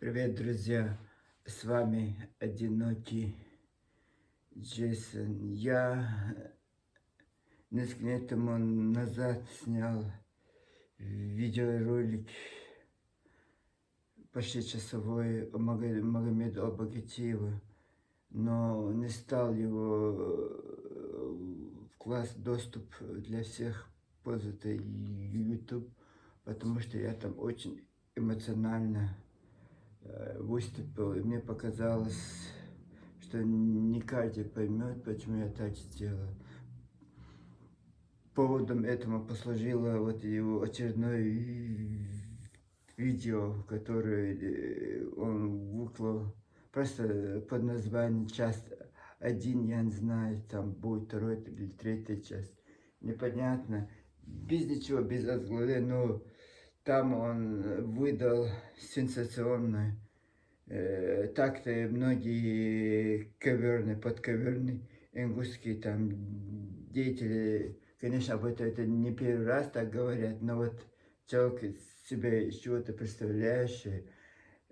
Привет, друзья! С вами одинокий Джейсон. Я несколько лет тому назад снял видеоролик почти часовой о Магомеду Абагатиеву, но не стал его в класс доступ для всех пользователей YouTube, потому что я там очень эмоционально выступил, и мне показалось, что не каждый поймет, почему я так сделал. Поводом этому послужило вот его очередное видео, которое он выклал просто под названием «Часть 1», я не знаю, там будет второй или третья часть. Непонятно, без ничего, без озаглавления, но там он выдал сенсационное. Так-то многие подковерные ингушские там деятели, конечно, об этом это не первый раз так говорят, но вот человек из себя из чего-то представляющий,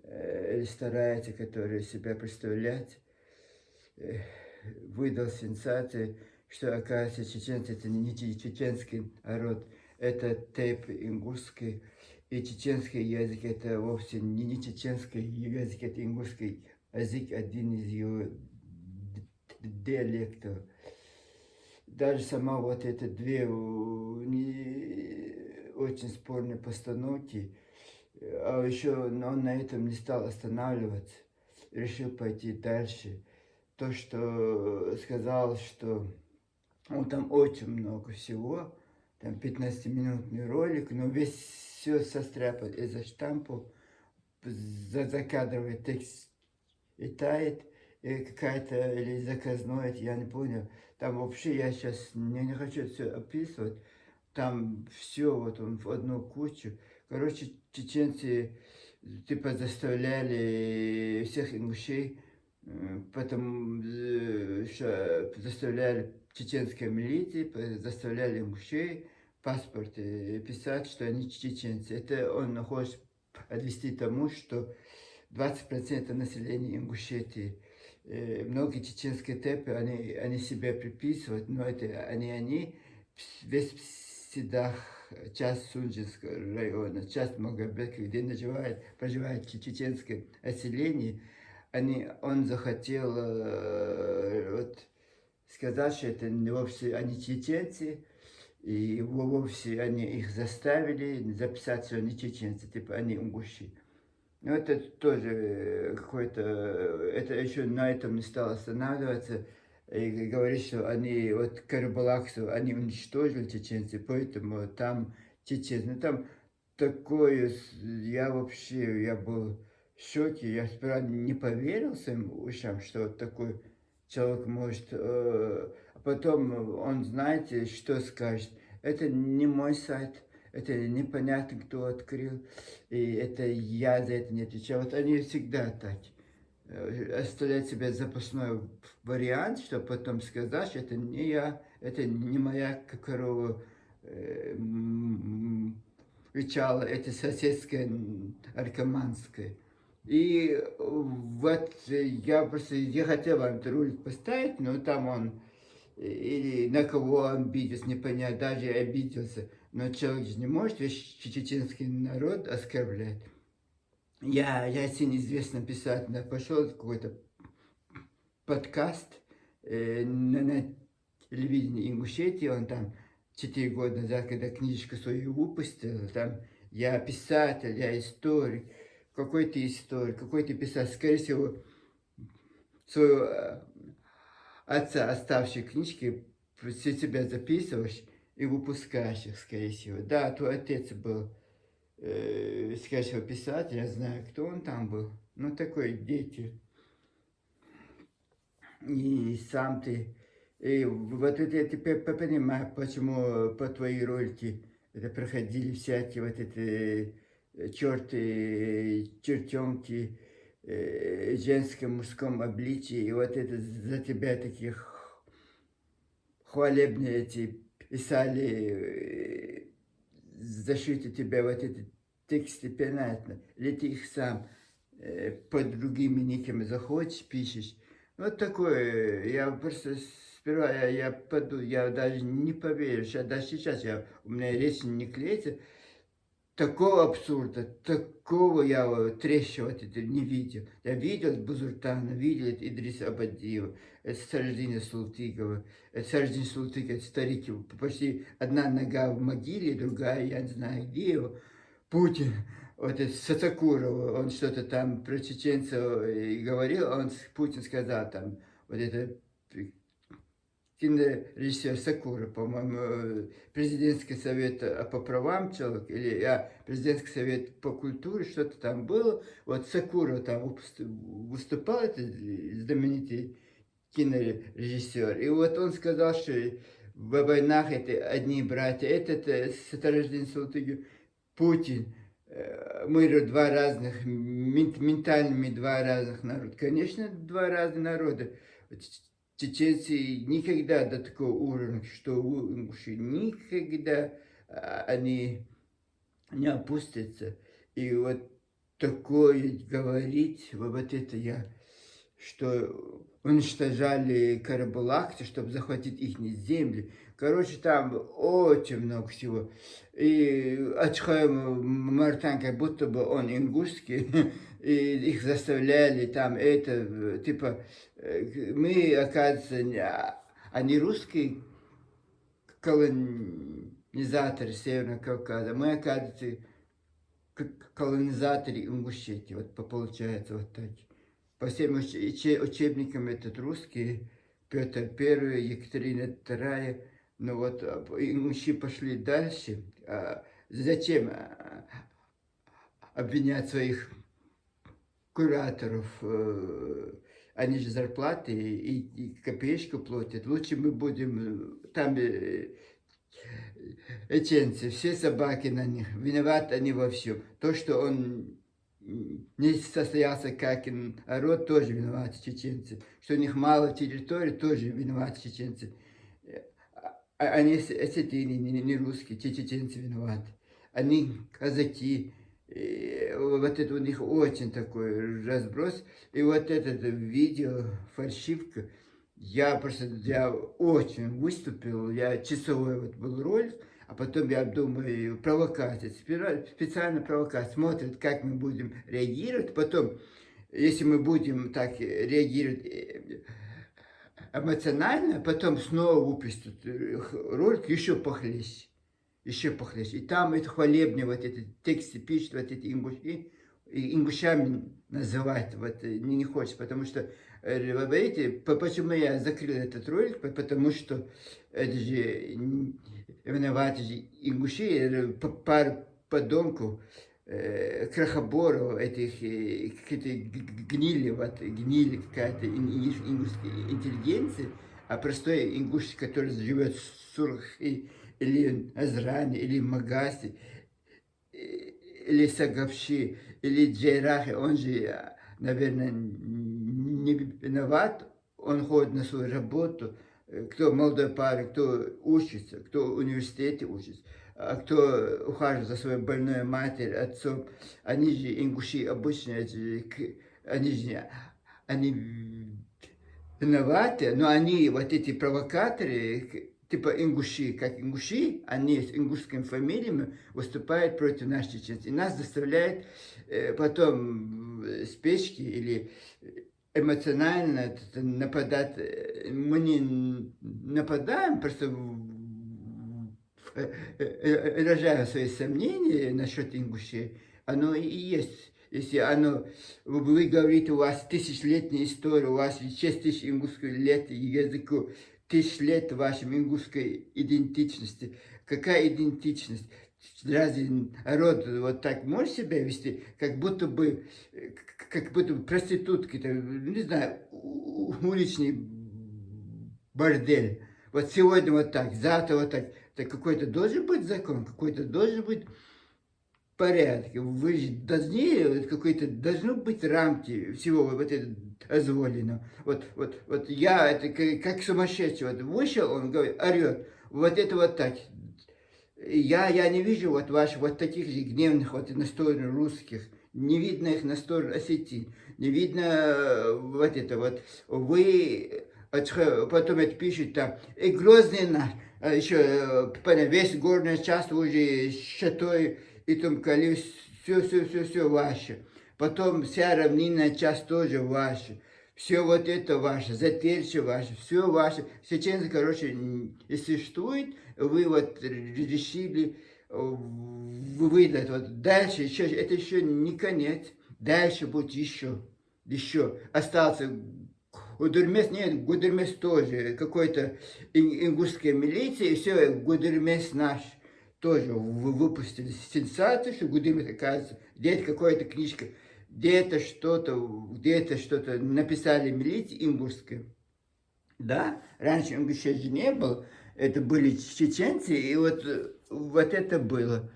или старается, который себя представлять, выдал сенсацию, что, оказывается, чеченцы это не чеченский народ, это тейп ингушский. И чеченский язык это вовсе не чеченский язык, это ингушский язык, один из его диалектов. Даже сама вот эти две очень спорные постановки, а еще он на этом не стал останавливаться, решил пойти дальше. То, что сказал, что он там очень много всего, там 15-минутный ролик, но весь все состряпан из-за штампов, закадровый текст летает, и какая-то, или заказное, я не понял. Там вообще, я сейчас не хочу все описывать, там все вот он в одну кучу. Короче, чеченцы типа заставляли всех ингушей, потом что заставляли чеченской милиции, заставляли ингушей паспорты писать, что они чеченцы. Это он хочет отвести тому, что 20% населения Ингушетии, многие чеченские тэпы, они себя приписывают, но это они, весь Сидах, часть Сунжинского района, часть Малгобека, где проживает чеченское население, он захотел вот, сказать, что это вовсе они чеченцы, и вовсе они их заставили записать, что они чеченцы, типа они ингуши. Ну, это тоже какой-то, это еще на этом не стал останавливаться и говорит, что они, вот Карабалаксу, они уничтожили чеченцы, поэтому там чеченцы. Ну, там такое, я был в шоке, я сперва не поверил своим ушам, что вот такой человек может, а потом он, знаете, что скажет, это не мой сайт, это непонятно, кто открыл, и это я за это не отвечаю. Вот они всегда так оставляют себе запасной вариант, чтобы потом сказать, что это не я, это не моя корова кричала, это соседская наркоманская. И вот я хотел вам этот ролик поставить, но там он, или на кого он обиделся, не понять, даже обиделся. Но человек же не может весь чеченский народ оскорблять. Я сильно известный писатель, пошел какой-то подкаст на телевидении Ингушетии, он там 4 года назад, когда книжку свою выпустил, там я писатель, я историк, какой ты писатель, скорее всего, свою отца оставшие книжки все себя записываешь и выпускаешь их, скорее всего. Да, твой отец был, скорее всего, писатель, я знаю, кто он там был, ну такой деятель. И сам ты, и вот это я теперь понимаю, почему по твоей ролике это проходили всякие вот эти чертенки, женском, мужском обличии, и вот это за тебя таких хвалебные эти писали защиту тебя вот эти тексты, понятно, или ты их сам под другими никами заходишь, пишешь. Вот такое, я просто сперва, я даже не поверю, даже сейчас у меня речь не клеится, такого абсурда, такого я треща вот это не видел. Я видел Бузуртана, видел это Идриса Абадиева, это Сарадждина Султыкова. Это Сарадждин Султыков, это старики, почти одна нога в могиле, другая, я не знаю где его. Путин, вот это Сацакурова, он что-то там про чеченцев говорил, Путин сказал там, вот это кинорежиссер Сакура, по-моему, президентский совет по правам человека, или президентский совет по культуре, что-то там было. Вот Сакура там выступал, это знаменитый кинорежиссер. И вот он сказал, что в войнах это одни братья, этот Сатарождин Салтыгин, Путин, мы два разных, ментальными два разных народа. Конечно, два разных народа. Чеченцы никогда до такого уровня, что ингуши никогда они не опустятся. И вот такое говорить, вот это что уничтожали Карабалакты, чтобы захватить их земли. Короче, там очень много всего. И Ачхаем Мартан, как будто бы он ингушский, и их заставляли там типа, мы, оказывается, они русские колонизаторы Северного Кавказа, мы, оказывается, колонизаторы Ингушетии, вот получается вот так. По всем учебникам этот русский, Петр I, Екатерина II, ну вот ингуши пошли дальше. Зачем обвинять своих кураторов? Они же зарплаты и копеечку платят. Лучше мы будем там чеченцы, все собаки на них, виноваты они во всем. То, что он не состоялся как народ, тоже виноваты чеченцы. Что у них мало территории, тоже виноваты чеченцы. Они осетины, не русские, чеченцы виноваты. Они казаки. И вот это у них очень такой разброс. И вот это видео, фальшивка, я очень выступил, я часовой вот был ролик, а потом я думаю, провокация, специально провокация, смотрят, как мы будем реагировать, потом, если мы будем так реагировать эмоционально, потом снова выпустят ролик еще похлеще. Еще похлеще. И там это хвалебные вот эти тексты пишут, вот эти ингуши, ингушами называют, вот не хочешь, потому что, вы видите, почему я закрыл этот ролик, потому что это же виноваты же ингуши, пару подонков, крохоборов, этих какие-то гнили, вот, гнили какая-то ингушская интеллигенция, а простой ингуш, который живет в Сурхе, или Азране, или Магасе, или Сагавши, или Джейрахе, он же, наверное, не виноват, он ходит на свою работу, кто молодой парень, кто учится, кто в университете учится, а кто ухаживает за своей больной матерью, отцом, они же ингуши обычные, они виноваты, но они, вот эти провокаторы, типа ингуши, как ингуши, они с ингушскими фамилиями выступают против нас, чеченцев. И нас заставляют потом с печки или эмоционально нападать. Мы не нападаем, просто выражаем свои сомнения насчет ингушей. Оно и есть. Если вы говорите, у вас тысячелетняя история, у вас 6 тысяч ингушских лет языку, 1000 лет вашей ингушской идентичности. Какая идентичность? Разве народ вот так может себя вести, как будто бы проститутки, не знаю, уличный бордель. Вот сегодня вот так, завтра вот так. Так какой-то должен быть закон, какой-то должен быть порядок. Вы же должны, должны быть рамки всего вот это дозволено. Вот я, это как сумасшедший, вот вышел, он говорит, орет, вот это вот так. Я не вижу вот ваших вот таких же гневных вот настроенных русских. Не видно их на сторону Осетии. Не видно вот это вот. Вы потом это пишут там. И Грозный наш. Еще весь горный часть уже Шатой и Тумкали. Все ваше. Потом вся равнинная часть тоже ваша. Все вот это ваше, Зательче ваше, все ваше. Чеченцы, короче, и существует, вы вот решили выдать. Вот дальше еще, это еще не конец. Дальше будет еще. Остался Гудермес, нет, Гудермес тоже, какой-то ингушская милиция, и все, Гудермес наш тоже выпустили сенсацию, что Гудермес, оказывается, где-то какая-то книжка, где-то что-то написали милиции ингушской. Да, раньше ингушей же не было, это были чеченцы, и вот это было.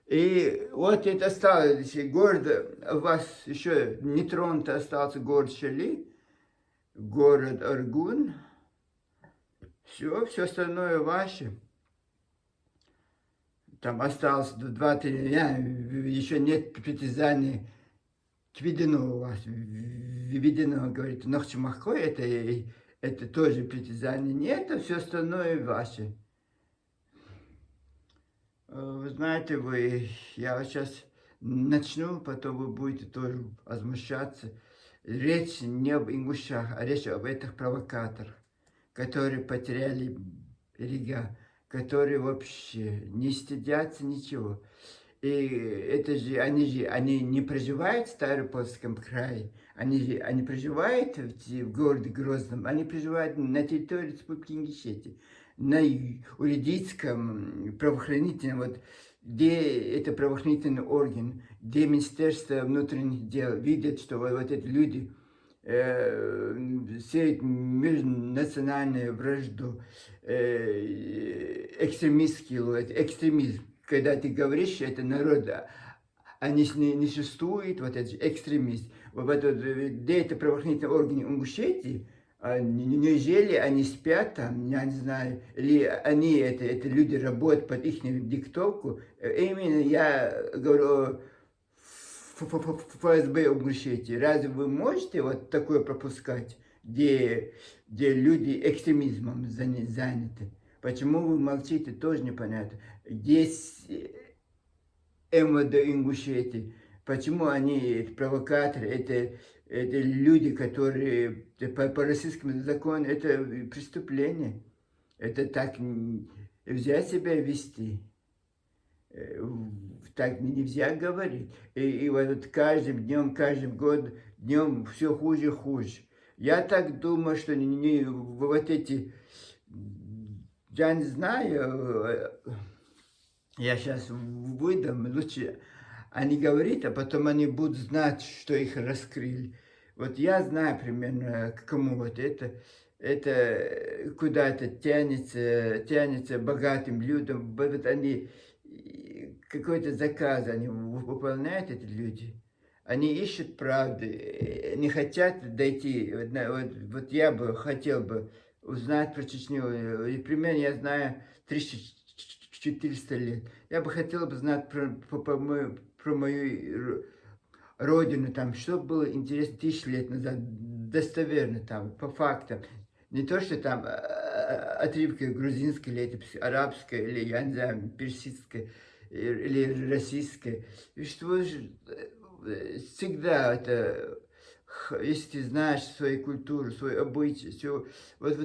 И вот это осталось, город, у вас еще не тронут остался город Шали, город Аргун, все остальное ваше. Там осталось 2-3 дня, еще нет притязаний к Ведено у вас. Ведено, говорит, Нохчемахой, это тоже притязаний нет, а все остальное ваше. Вы знаете, я вот сейчас начну, потом вы будете тоже возмущаться. Речь не об ингушах, а речь об этих провокаторах, которые потеряли берега, которые вообще не стыдятся ничего. И это же, они не проживают в Ставропольском крае, они проживают в городе Грозном, они проживают на территории Республики Ингушетия, на юридическом, правоохранительном, вот, где это правоохранительный орган, где Министерство внутренних дел видят, что вот эти люди сеют межнациональную вражду, экстремизм. Когда ты говоришь, это народ, они не существует, вот этот экстремист. Вот где это правоохранительные органы Ингушетии, неужели они спят там, я не знаю, или они, это люди работают под их диктовку. Именно я говорю ФСБ Ингушетии. Разве вы можете вот такое пропускать, где люди экстремизмом заняты? Почему вы молчите, тоже непонятно. Здесь МВД Ингушетии, почему они провокаторы, это люди, которые по российскому закону, это преступление. Это так нельзя себя вести. Так нельзя говорить. И вот каждым днем, каждым днем все хуже и хуже. Я так думаю, что вот эти, я не знаю, я сейчас выдам, лучше они говорят, а потом они будут знать, что их раскрыли. Вот я знаю примерно, к кому вот это куда это тянется богатым людям. Вот они какой-то заказ они выполняют, эти люди. Они ищут правды, не хотят дойти. Вот я бы хотел бы узнать про Чечню. И примерно я знаю 1400 лет. Я бы хотел бы знать про мою родину, там, что было интересно 1000 лет назад, достоверно там, по фактам. Не то, что там отрывки грузинской, или арабской, или, я не знаю, персидской, или российской. И что всегда это, если ты знаешь свою культуру, свой обычай, все, вот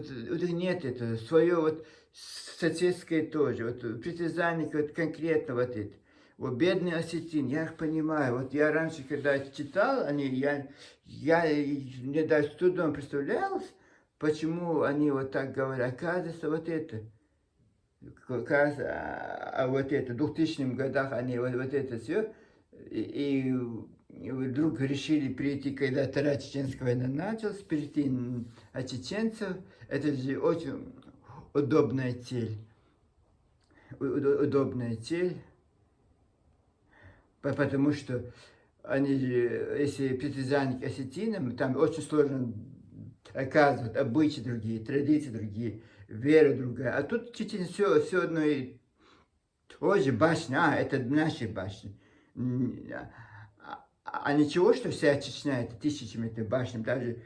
нет этого, свое вот соседское тоже, вот притязание вот конкретно вот это. Вот бедный осетин, я их понимаю. Вот я раньше, когда читал, я мне даже с трудом представлялось, почему они вот так говорят. Оказывается, вот это. Вот это, в 2000-х годах они вот это все. И вдруг решили перейти, когда Вторая Чеченская война началась, перейти от чеченцев. Это же очень удобная цель. Удобная цель. Потому что они, если притязание к осетинам, там очень сложно оказывать, обычаи другие, традиции другие, вера другая. А тут чеченцы все одно и то же, башня, это наши башни. А ничего, что вся Чечня это тысячами башен, даже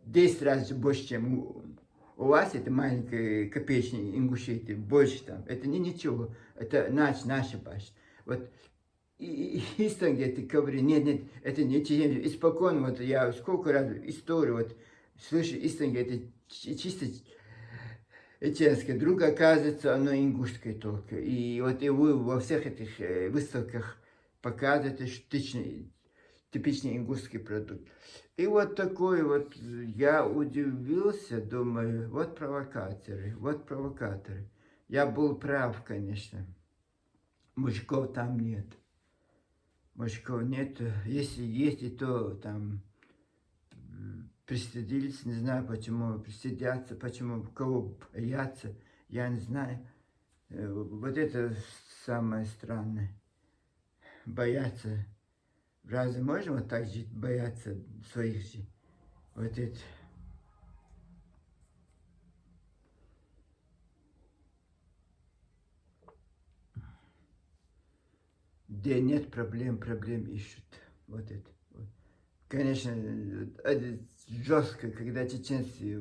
10 раз больше, чем у вас, это маленькая копеечная Ингушетия, больше там. Это не ничего, это наши башни. Вот история, где ты говоришь, нет, это не те, испокон, вот я сколько раз историю вот слышу, история, это чисто чеченское, друг оказывается, оно ингушское только. И вот и вы во всех этих выставках показываете типичный ингушский продукт. И вот такой вот, я удивился, думаю, вот провокаторы, вот провокаторы. Я был прав, конечно. Мужиков там нет. Мужиков нет. Если есть, и то там пристыдились, не знаю почему, пристыдятся, почему, кого боятся, я не знаю. Вот это самое странное. Бояться. Разве можем вот так жить, бояться своих же? Вот это. Где нет проблем, проблем ищут. Вот это. Вот. Конечно, это жестко, когда чеченцы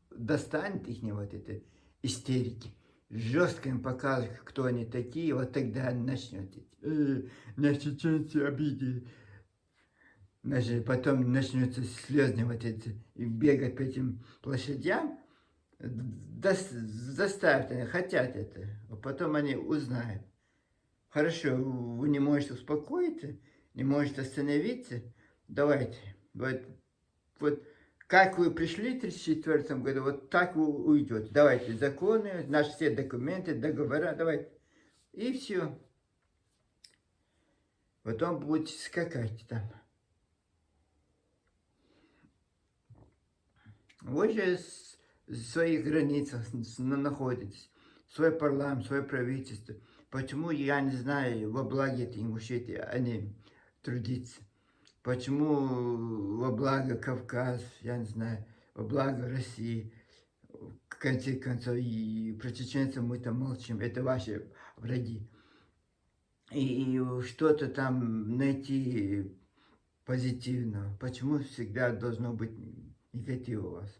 достанет их вот это истерики. Жестко им показывают, кто они такие, вот тогда начнете. Нас чеченцы обидели. Потом начнется слезные вот эти, и бегать по этим площадям. Заставят, они хотят это. А потом они узнают. Хорошо, вы не можете успокоиться, не можете остановиться. Давайте. Вот как вы пришли в 1934 году, вот так вы уйдете. Давайте законы, наши все документы, договора, давайте. И все. Потом будете скакать там. Вы же в своих границах находитесь. Свой парламент, свое правительство. Почему, я не знаю, во благо этой Ингушетии они трудятся? Почему во благо Кавказ, я не знаю, во благо России? В конце концов, и про чеченцев мы там молчим, это ваши враги. И что-то там найти позитивного. Почему всегда должно быть негатив у вас?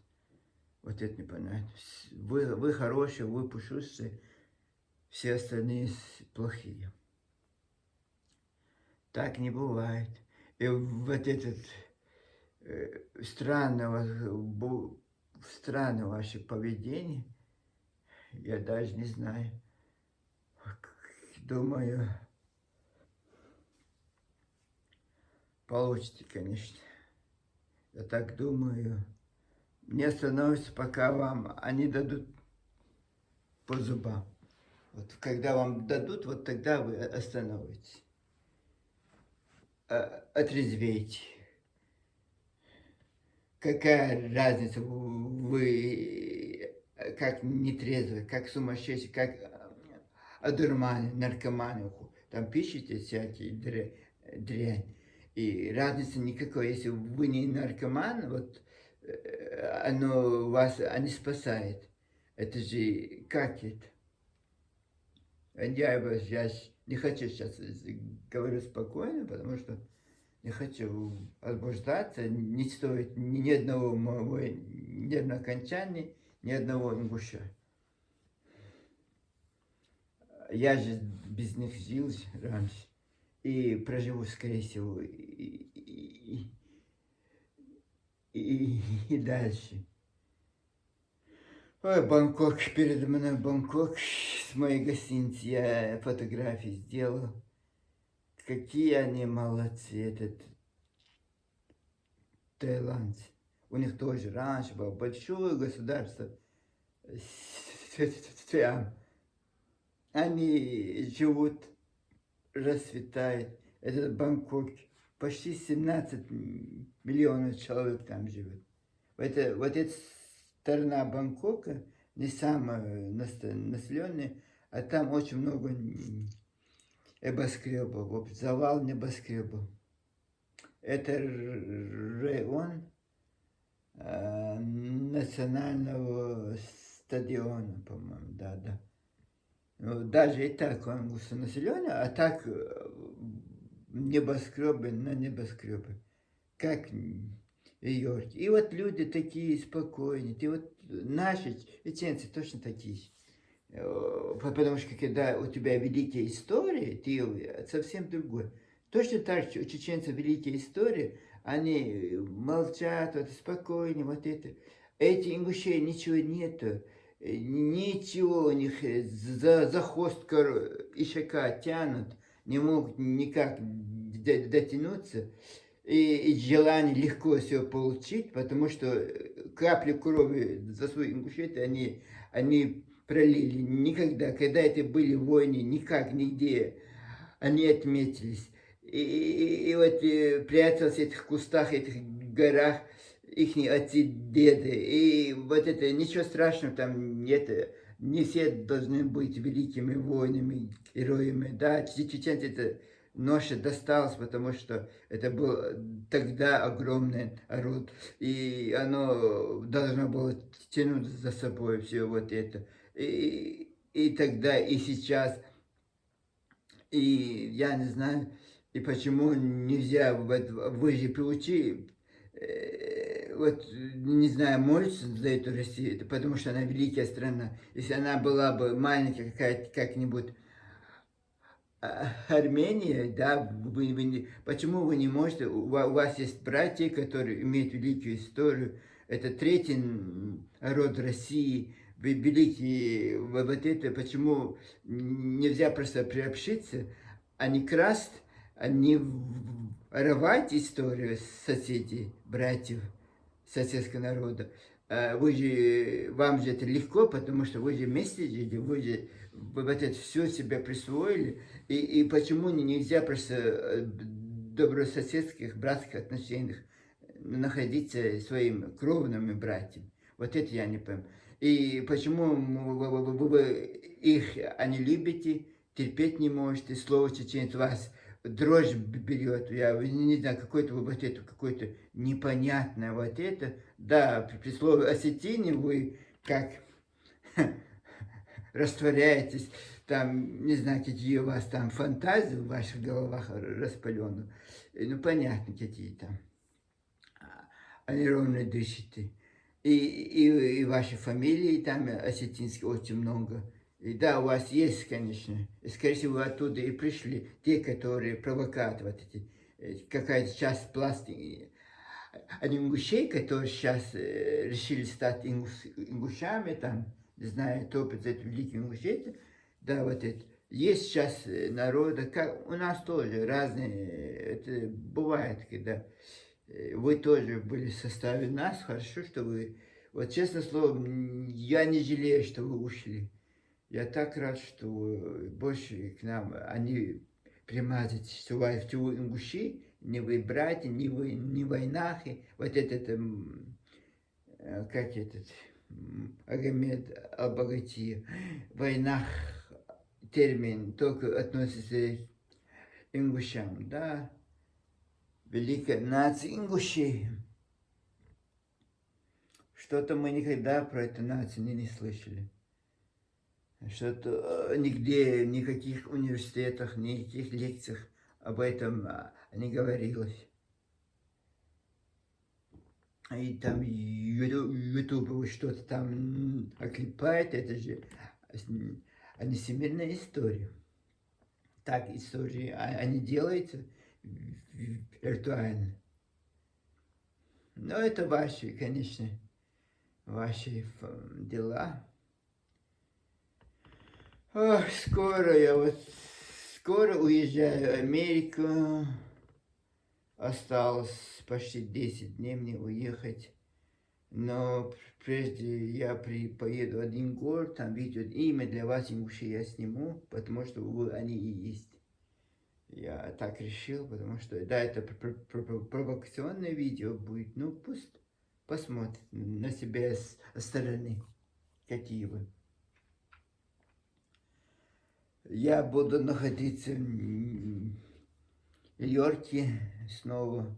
Вот это непонятно. Вы хорошие, вы пушистые, все остальные плохие. Так не бывает. И вот этот странное ваше поведение, я даже не знаю. Думаю, получите, конечно. Я так думаю. Не становится, пока вам они дадут по зубам. Вот когда вам дадут, вот тогда вы остановитесь. Отрезвейте. Какая разница, вы как нетрезвый, как сумасшедший, как одурманный, наркоманы, там пишите всякие дрянь. И разницы никакой, если вы не наркоман, вот оно вас не спасает. Это же как это? Я не хочу сейчас говорю спокойно, потому что не хочу возбуждаться, не стоит ни одного моего нервного окончания, ни одного ингуша. Я же без них жил раньше и проживу, скорее всего, и дальше. Ой, Бангкок, передо мной Бангкок, с моей гостиницы я фотографии сделал. Какие они молодцы, этот таиландцы. У них тоже раньше было большое государство. Они живут, расцветают. Этот Бангкок, почти 17 миллионов человек там живет. Вот эта сторона Бангкока не самая населенная, а там очень много небоскребов, вот завал небоскребов. Это район национального стадиона, по-моему, да. Ну, даже и так он густонаселенный, а так небоскребы на небоскребы, как в Йорке. И вот люди такие спокойные. Ты вот наши чеченцы точно такие же. Потому что когда у тебя великие истории, ты совсем другой. Точно так же у чеченцев великие истории, они молчат, вот спокойно, вот это. Эти ингушей ничего нету, ничего у них за хвост ишака тянут, не могут никак дотянуться. И желание легко все получить, потому что капли крови за свои ингушеты они пролили. Никогда, когда это были войны, никак, нигде они отметились. И вот прятался в этих кустах, этих горах, их отцы, деды. И вот это, ничего страшного там нет. Не все должны быть великими воинами, героями. Да, чеченцы это ноша досталось, потому что это был тогда огромный род. И оно должно было тянуть за собой все вот это. И тогда, и сейчас. И я не знаю, и почему нельзя, вот, вы же приучили, вот, не знаю, молиться за эту Россию, это потому что она великая страна. Если она была бы маленькая какая-то, как-нибудь Армения, да, почему вы не можете, у вас есть братья, которые имеют великую историю, это третий род России, великий, вот это, почему нельзя просто приобщиться, а не красть, а не воровать историю соседей, братьев, соседского народа. Вы же, вам же это легко, потому что вы же вместе жили, вы же вот это все себе присвоили. И почему нельзя просто в добрососедских, братских отношениях находиться своим кровными братьями? Вот это я не понимаю. И почему вы их, они любите, терпеть не можете, слово чеченец вас дрожь берет, я не знаю, какое-то вот это, какое-то непонятное вот это. Да, при слове осетине вы как растворяетесь, там, не знаю, какие у вас там фантазии в ваших головах распаленных. Ну, понятно, какие там. Они ровно дышите. И ваши фамилии там осетинские очень много. И да, у вас есть, конечно. И, скорее всего, вы оттуда и пришли. Те, которые провокаторы, вот эти, какая-то часть пластики. А ингушей, которые сейчас решили стать ингушами, там, не знаю, топят за это великие ингуши, да, вот это. Есть сейчас народы, как у нас тоже разные, это бывает, когда вы тоже были в составе нас, хорошо, что вы, вот честно слово, я не жалею, что вы ушли. Я так рад, что вы больше к нам, они примазать, что вы в ингуши, не вы братья, не войнахи, вот этот, как этот, Агамед Албагати, войнах, термин только относится к ингушам, да, великая нация ингушей. Что-то мы никогда про эту нацию не слышали. Что-то нигде, в никаких университетах, никаких лекциях об этом не говорилось. И там YouTube что-то там оклепает, это же не всемирная история. Так истории, они делаются виртуально. Но это ваши, конечно, ваши дела. Ох, скоро уезжаю в Америку. Осталось почти 10 дней мне уехать. Но прежде я поеду в один город, там видео, имя для вас, ингуши, я сниму, потому что они и есть. Я так решил, потому что, да, это провокационное видео будет, ну пусть посмотрят на себя с стороны, какие вы. Я буду находиться в Нью-Йорке снова.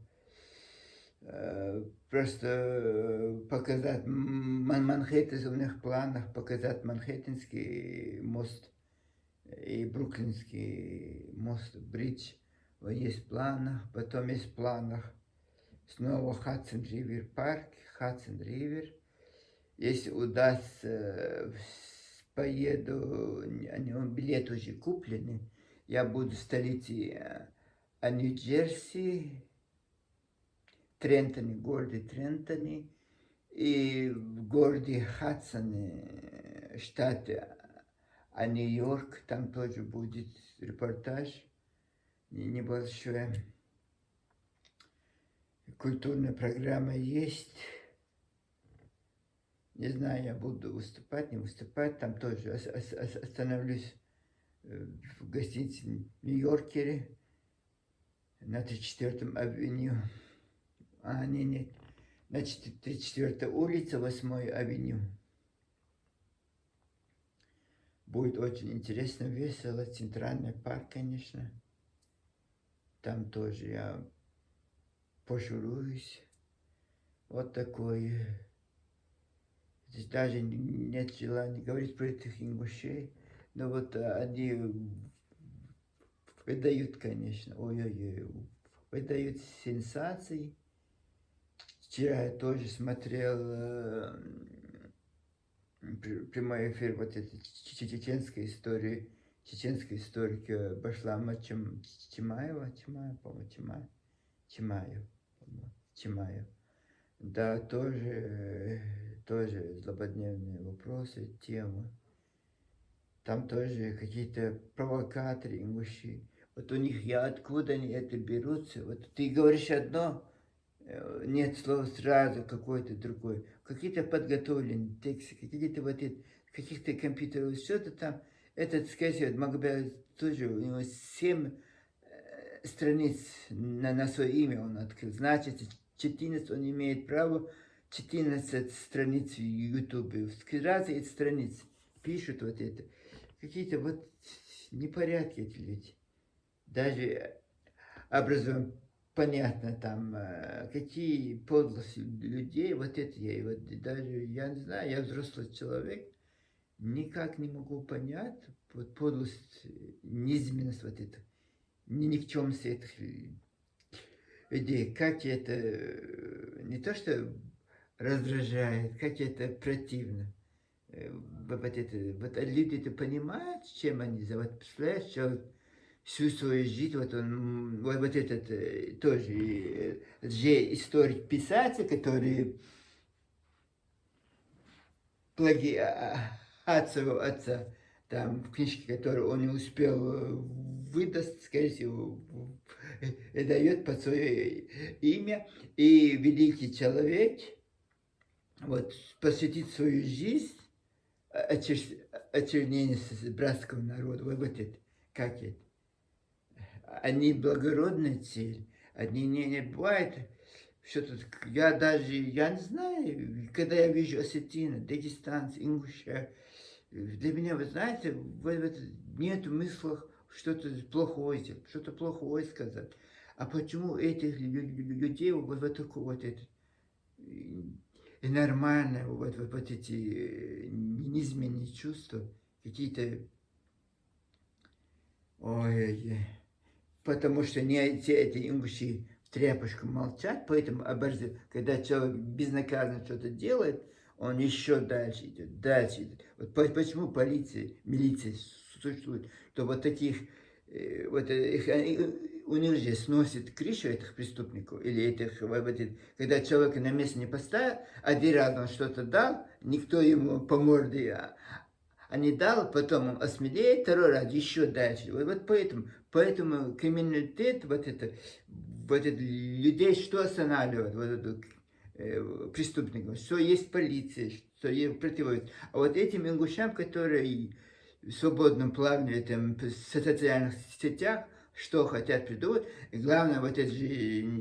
Просто показать Манхэттен, у них в планах показать Манхэттенский мост и Бруклинский мост, бридж. Вот есть в планах, потом есть в планах снова Хадсон Ривер парк, Хадсон Ривер. Если удастся, поеду, билеты уже куплены, я буду в столице Нью-Джерси, Трентоне, городе Трентоне, и в городе Хадсоне, штате Нью-Йорк, там тоже будет репортаж небольшой. Культурная программа есть. Не знаю, я буду выступать, не выступать. Там тоже остановлюсь в гостинице Нью-Йоркере на 34-м авеню. Нет, на 34-й улице, 8-й авеню. Будет очень интересно, весело. Центральный парк, конечно. Там тоже я пошуруюсь. Вот такое. Здесь даже нет желания говорить про этих ингушей. Но вот они выдают, конечно, ой-ой-ой, выдают сенсации. Вчера я тоже смотрел прямой эфир вот этой чеченской истории, чеченской историка Башлама Чимаева, по-моему, Чимаев. Да, тоже злободневные вопросы, темы. Там тоже какие-то провокаторы, ингуши. Вот у них, откуда они это берутся. Вот ты говоришь одно, нет слов сразу какой-то другой. Какие-то подготовленные тексты, какие-то вот эти, каких-то компьютеров, что-то там. Этот, скажем, Магомед тоже, у него 7 страниц на свое имя он открыл. Значит, 14 он имеет право 14 страниц в Ютубе. Разные эти страницы пишут вот это. Какие-то вот непорядки эти люди. Даже образом понятно там, какие подлости людей, вот это я, вот даже, я не знаю, я взрослый человек, никак не могу понять, вот подлость, низменность вот это, никчемность этих людей, как это, не то что раздражает, как это противно. Вот люди это понимают, чем они, вот представляешь, человек всю свою жизнь, вот он, вот этот тоже же историк, писатель, который плагиат своего отца, там в книжке, которую он не успел выдаст, скорее всего, дает под свое имя, и великий человек, вот, посвятить свою жизнь очернению братского народа, вот это, как это. Они благородная цель, они не бывает, что-то, я не знаю, когда я вижу осетина, дагестанцы, ингуша, для меня, вы знаете, нет в мыслях что-то плохое сказать. А почему этих людей вот такое вот это, и нормально, вот эти низменные чувства, какие-то, ой, потому что не все эти ингуши в тряпочку молчат, поэтому когда человек безнаказанно что-то делает, он еще дальше идет, дальше идет. Вот почему полиция, милиция существует, то вот таких, у них же сносит крышу этих преступников, или этих, когда человека на место не поставил, один раз он что-то дал, никто ему по морде не дал, потом он осмелеет, второй раз еще дальше. Вот поэтому криминалитет, вот это людей что останавливает, вот это, преступников, что есть полиция, что есть противовес. А вот этим ингушам, которые свободно плавают в социальных сетях, что хотят придумать, и главное, вот это же,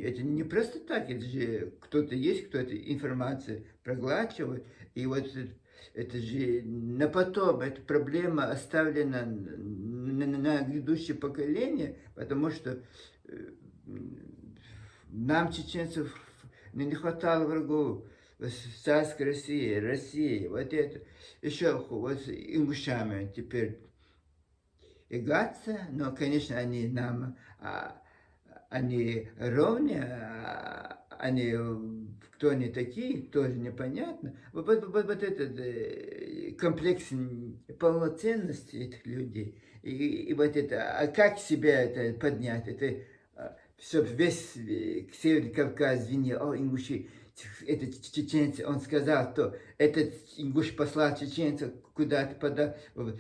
это не просто так, это же кто-то есть, кто-то информацию проглачивает, и вот это же на потом, эта проблема оставлена на грядущее поколение, потому что нам, чеченцев, не хватало врагов. Царская Россия, вот это. Еще вот ингушами теперь играться, но, конечно, они нам они ровня, они, кто они такие, тоже непонятно. Вот этот комплекс полноценности этих людей. И вот это, а как себя это поднять? Это все весь Северный Кавказ звенел, о, ингуши, это чеченцы, он сказал, что этот ингуш послал чеченца куда-то подал,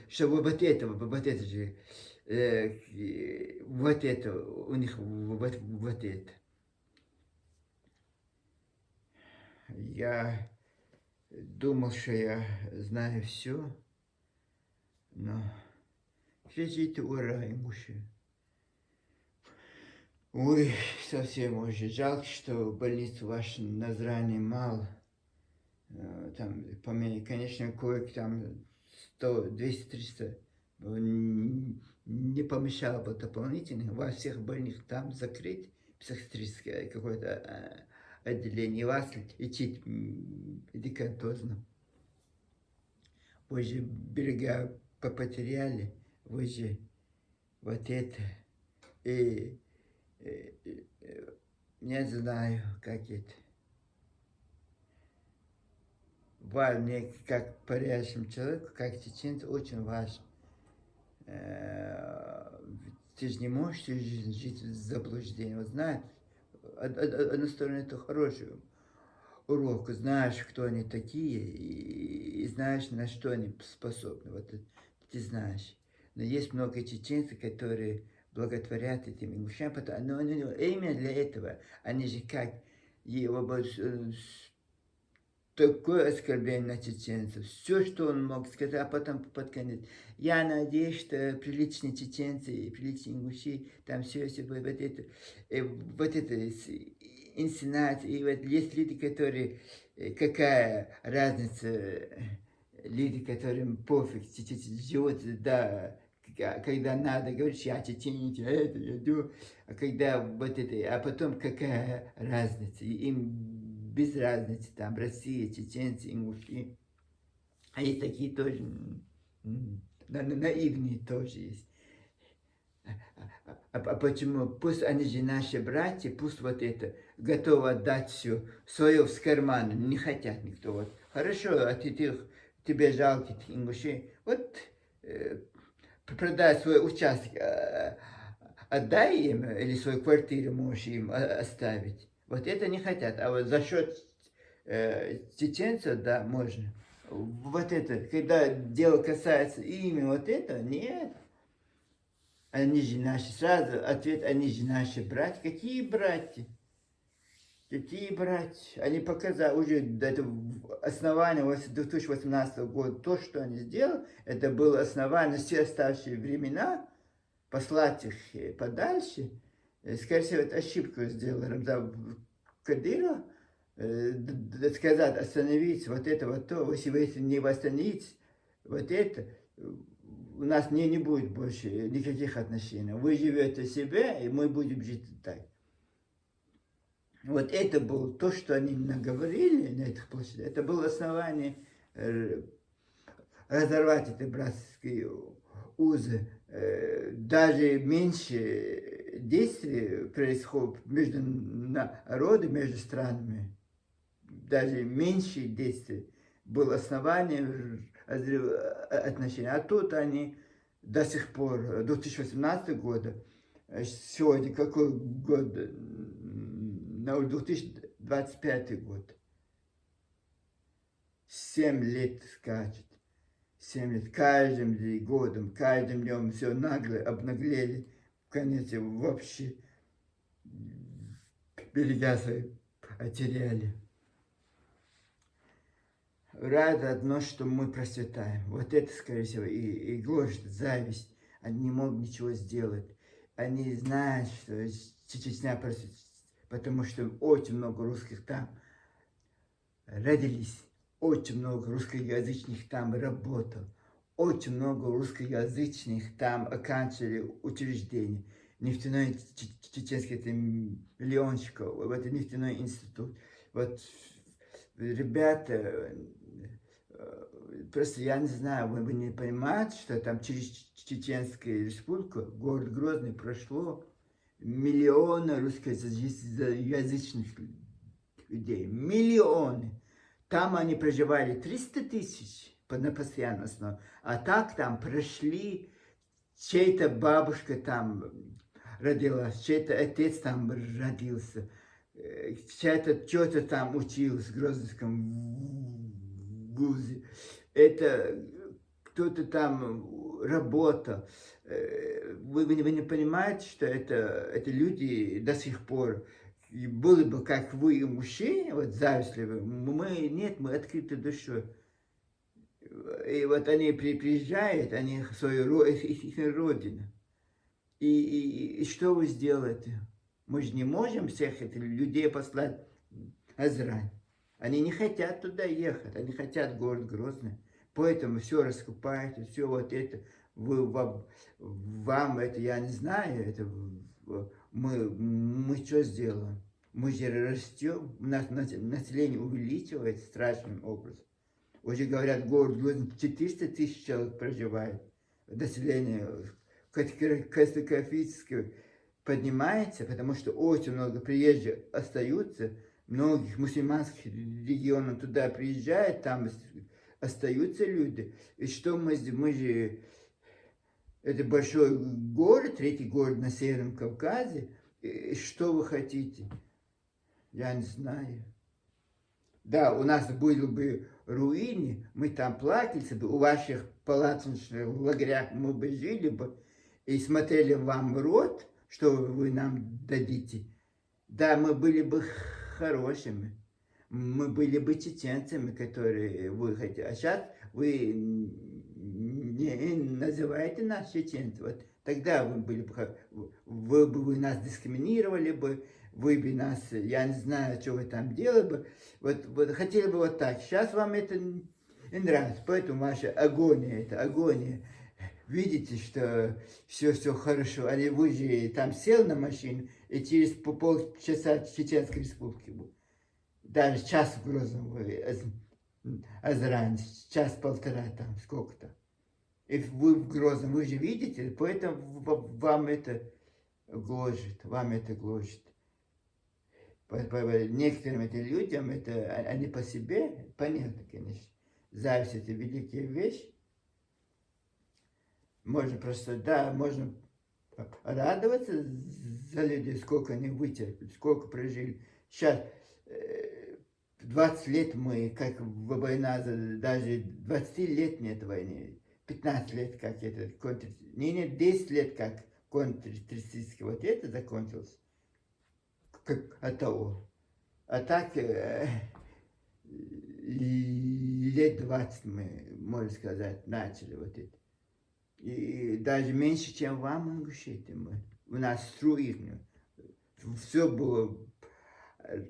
чтобы вот это же, вот это, у них вот это. Я думал, что я знаю все, но кричите ура, ингуши. Ой, совсем уже жалко, что больницу вашу Назрани мало. Там, по мне, конечно, коек там 100, 200, 300 не помешало бы дополнительно во всех больных там закрыть психиатрическое какое-то отделение, вас лечить медикаментозно. Вы же берега потеряли, вы же вот это. И не знаю, как это. Важно, мне как порядочному человеку, как чеченцу, очень важно. Ты же не можешь всю жизнь жить в заблуждении. Вот знаешь, одной стороны, это хороший урок. Знаешь, кто они такие, и знаешь, на что они способны. Вот ты знаешь. Но есть много чеченцев, которые благотворят этим ингушам, но именно для этого, они же как его такое оскорбление на чеченцев. Все, что он мог сказать, а потом под конец. Я надеюсь, что приличные чеченцы и приличные ингуши, там все вот это, инсценация. И вот есть люди, которые, какая разница, люди, которым пофиг, живут, да, когда надо, говоришь, я чеченец, я это, я иду, а когда вот это, а потом какая разница, им без разницы, там, Россия, чеченцы, ингуши, а есть такие тоже, наивные тоже есть. А почему? Пусть они же наши братья, пусть вот это, готовы отдать все, свое в карман, не хотят никто. Вот. Хорошо, а тебе жалко этих ингушей, вот продай свой участок, отдай им, или свою квартиру можешь им оставить. Вот это не хотят, а вот за счет чеченцев, да, можно. Вот это, когда дело касается ими, вот это, нет. Они же наши, сразу ответ, они же наши братья. Какие братья? Какие братья? Они показали уже это основание 2018 года, то, что они сделали, это было основание все оставшие времена, послать их подальше. Скорее всего, это ошибку сделал Рамзан Кадыров, сказать, остановить вот это, вот то, если вы не восстановите вот это, у нас не будет больше никаких отношений. Вы живете себе, и мы будем жить так. Вот это было то, что они наговорили на этих площадях. Это было основание разорвать эти братские узы. Даже меньше действий происходит между народами, между странами. Даже меньше действий было основанием отношений. А тут они до сих пор, 2018 года, сегодня какой год? На 2025 год. 7 лет скачет. 7 лет. Каждым годом, каждым днем все обнаглели. В конец вообще берега свои потеряли. Рада одно, что мы процветаем. Вот это, скорее всего, и гложет зависть. Они не могут ничего сделать. Они знают, что Чечня процветает, потому что очень много русских там родились, очень много русскоязычных там работал, очень много русскоязычных там оканчивали учреждения. Нефтяной чеченский, это миллионщиков, вот это нефтяной институт. Вот ребята, просто я не знаю, вы не понимаете, что там через Чеченскую республику, город Грозный прошло миллионы русскоязычных людей. Миллионы. Там они проживали 300 тысяч на постоянной основе. А так там прошли, чья-то бабушка там родилась, чей-то отец там родился, чья-то тетя там училась в Грозненском вузе. Это кто-то там работал. Вы не понимаете, что это люди до сих пор, и было бы, как вы, мужчины, вот завистливы, нет, мы открыты душой. И вот они приезжают, они в свою их родину. И что вы сделаете? Мы же не можем всех этих людей послать Азрань. Они не хотят туда ехать, они хотят город Грозный. Поэтому все раскупаете, все вот это, вам это, я не знаю, это мы что сделаем? Мы же растем, у нас население увеличивается страшным образом. Уже говорят, город Грозный 400 тысяч человек проживает, население катастрофически поднимается, потому что очень много приезжих остаются, многих мусульманских регионов туда приезжают, там остаются люди. И что мы же, это большой город, третий город на Северном Кавказе, и что вы хотите? Я не знаю. Да, у нас были бы руины, мы там плакали, у ваших палаточных лагерях мы бы жили бы и смотрели вам рот, что вы нам дадите. Да, мы были бы хорошими, мы были бы чеченцами, которые вы хотите. А сейчас вы не называете нас чеченцами. Вот тогда вы были бы, вы нас дискриминировали бы, вы бы нас, я не знаю, что вы там делали бы, вот хотели бы вот так. Сейчас вам это не нравится, поэтому ваша агония, это агония. Видите, что все хорошо, а вы же там сел на машину, и через полчаса Чеченской Республики был. Даже час в Грозном вы, Азрань, час-полтора там, сколько-то. И вы в Грозном, вы же видите, поэтому вам это гложет, вам это гложет. По некоторым этим людям, это они по себе, понятно, конечно, зависть это великая вещь. Можно просто, да, можно радоваться за людей, сколько они вытерпели, сколько прожили. Сейчас 20 лет мы, как война, даже 20 лет нет войны, 15 лет как это, не 10 лет как контртеррористический, вот это закончилось, как от того. А так лет 20 мы, можно сказать, начали вот это. И даже меньше, чем вам, Ингушетия, мы. У нас струили. Все было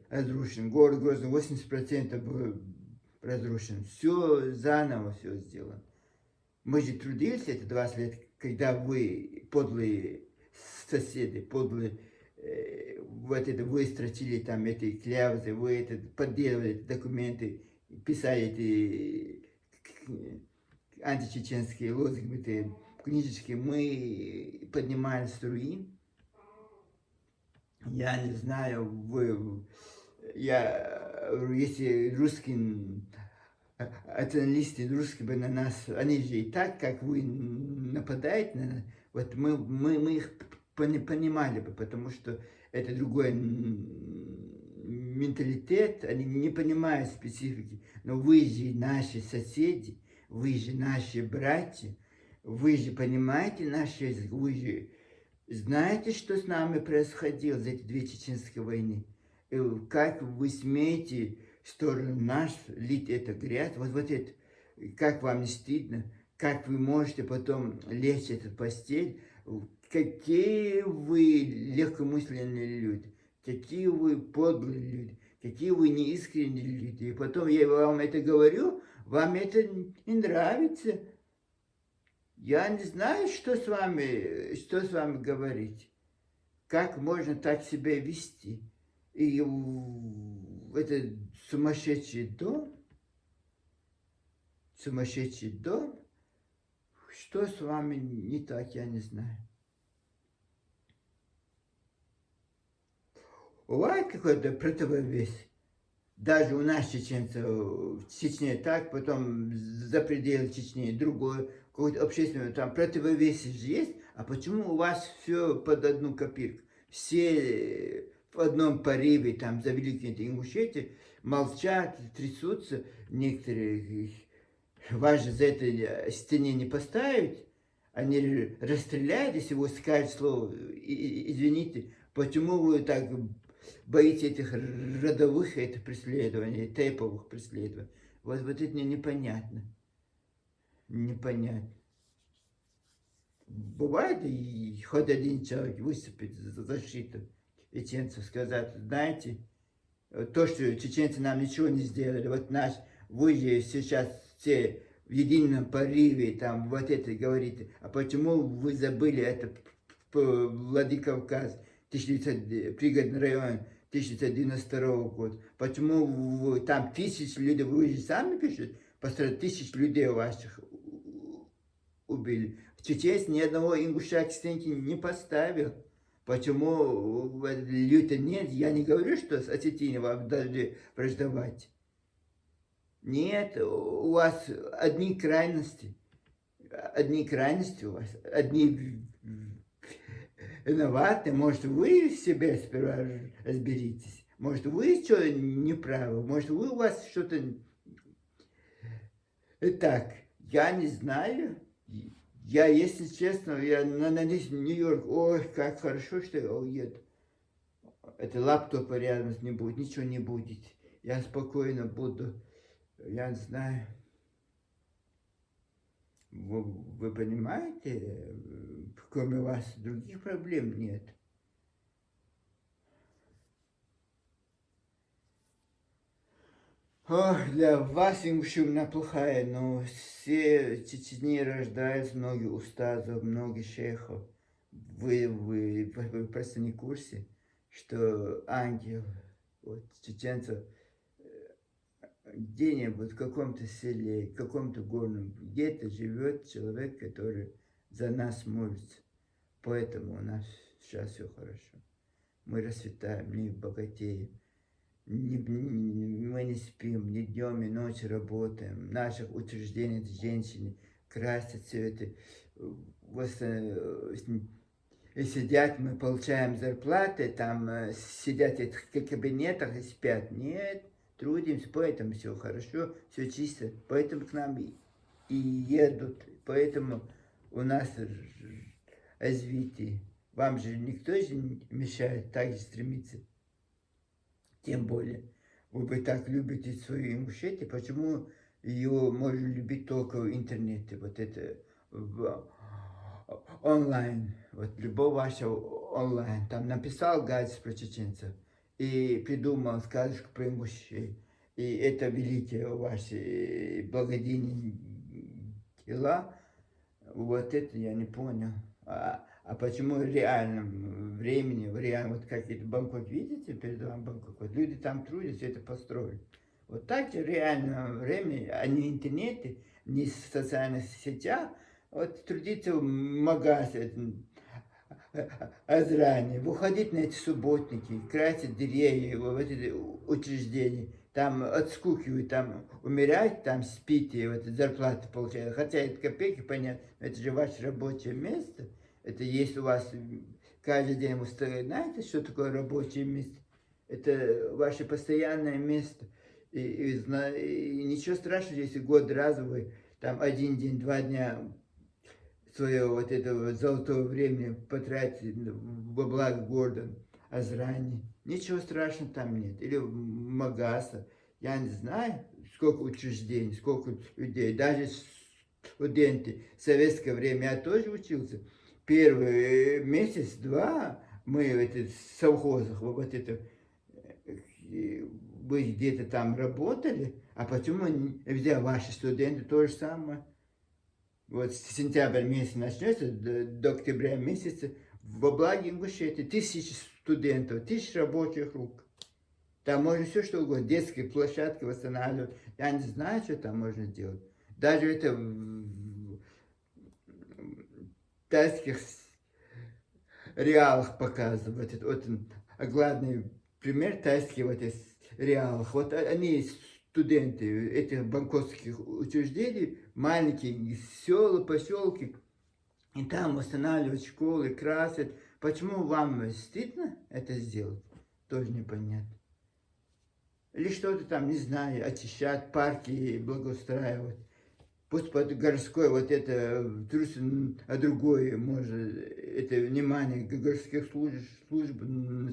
разрушено. Город Грозный 80% был разрушен. Все заново все сделано. Мы же трудились эти 20 лет, когда вы, подлые соседи, подлые, вот это вы стратили там эти клявзы, вы это подделывали эти документы, писали эти античеченские лозунги, книжечки, мы поднимали струи. Я не знаю, если русские националисты, русские бы на нас, они же и так, как вы нападаете на нас, вот мы их понимали бы, потому что это другой менталитет, они не понимают специфики, но вы же наши соседи, вы же наши братья, вы же понимаете наш язык, вы же знаете, что с нами происходило за эти две чеченские войны? И как вы смеете в сторону нас лить эту грязь? Вот это, как вам не стыдно? Как вы можете потом лечь в эту постель? Какие вы легкомысленные люди, какие вы подлые люди, какие вы неискренние люди. И потом я вам это говорю, вам это не нравится. Я не знаю, что с вами говорить. Как можно так себя вести? И это сумасшедший дом, что с вами не так, я не знаю. у вас какой-то противовес? Даже у нас чеченцев в Чечне так, потом за пределы Чечни другой, какой-то общественный, там противовес же есть, а почему у вас все под одну копирку? Все в одном порыве, там, за Великие Ингушетии, молчат, трясутся, некоторые, вас же за это стене не поставить, они расстреляют, если вы скажете слово, извините, почему вы так боитесь этих родовых это преследований, тейповых преследований? Вот это мне непонятно. Непонятно. Бывает, и хоть один человек выступит за защиту чеченцев, сказать, знаете, то, что чеченцы нам ничего не сделали, вот наш, вы же сейчас все в едином порыве, там, вот это говорите, а почему вы забыли это Владикавказ, 1900, пригородный район, 1992 года, почему вы, там тысячи людей, вы же сами пишете, пострадали, тысяч людей ваших убили. Чеченец ни одного ингуша к стенке не поставил. Почему люто нет? Я не говорю, что с Осетией вам должны враждовать. Нет, у вас одни крайности. Одни крайности у вас. Одни виноваты. Может, вы в себе сперва разберитесь. Может, вы что неправы. Может, вы у вас что-то... Так, я не знаю. Я, если честно, я надеюсь, Нью-Йорк, ой, как хорошо, что я уеду. Это лаптопа рядом не будет, ничего не будет. Я спокойно буду, я не знаю. Вы понимаете, кроме вас других проблем нет. Ох, для вас имущевна плохая, но все в Чечне рождаются, многие устазов, многие шейхов. Вы просто не в курсе, что ангел, вот, чеченцев, где-нибудь в каком-то селе, в каком-то горном, где-то живет человек, который за нас молится. Поэтому у нас сейчас все хорошо. Мы расцветаем, мы богатеем. Мы не спим, ни днем, ни ночью работаем. В наших учреждениях женщины красят все это. Сидят, мы получаем зарплаты, там сидят в этих кабинетах и спят. Нет, трудимся, поэтому все хорошо, все чисто. Поэтому к нам и едут, поэтому у нас развитие. Вам же никто же не мешает так же стремиться. Тем более, вы так любите свою Ингушетию, почему ее можно любить только в интернете, вот это онлайн, вот любовь ваша онлайн, там написал гадость про чеченцев и придумал сказочку про Ингушей, и это великие ваши благодетельные дела, вот это я не понял. А почему в реальном времени, вот как это Бангкок, видите, перед вами Бангкок, вот люди там трудятся, это построили. Вот так же в реальном времени, а не интернете, не в социальных сетях, вот трудиться в магазе, Азране, выходить на эти субботники, красить деревья, в эти учреждения, там от скуки вы там умираете, там спите, вот зарплату получаете, хотя это копейки, понятно, но это же ваше рабочее место. Это если у вас каждый день вы знаете, что такое рабочее место? Это ваше постоянное место. И ничего страшного, если год раз вы там один день, 2 дня своего вот этого золотого времени потратите во благо города Азрани. Ничего страшного там нет. Или Магаса. Я не знаю, сколько учреждений, сколько людей. Даже студенты. В советское время я тоже учился. Первый месяц-два мы в этих совхозах, вот это, вы где-то там работали, а почему нельзя ваши студенты то же самое? Вот сентябрь месяц начнется, до октября месяца, во благе Ингушетии 1000 студентов, 1000 рабочих рук. Там можно все что угодно, детские площадки восстанавливать. Я не знаю, что там можно делать. Даже это тайских реалах показывают. Вот огладный пример тайских вот реалах. Вот они, студенты этих бангкокских учреждений, маленькие села, поселки, и там устанавливают школы, красят. Почему вам стыдно это сделать? Тоже непонятно. Или что-то там, не знаю, очищать, парки благоустраивать. Пусть под городской вот это трусит, а другое может, это внимание городских служб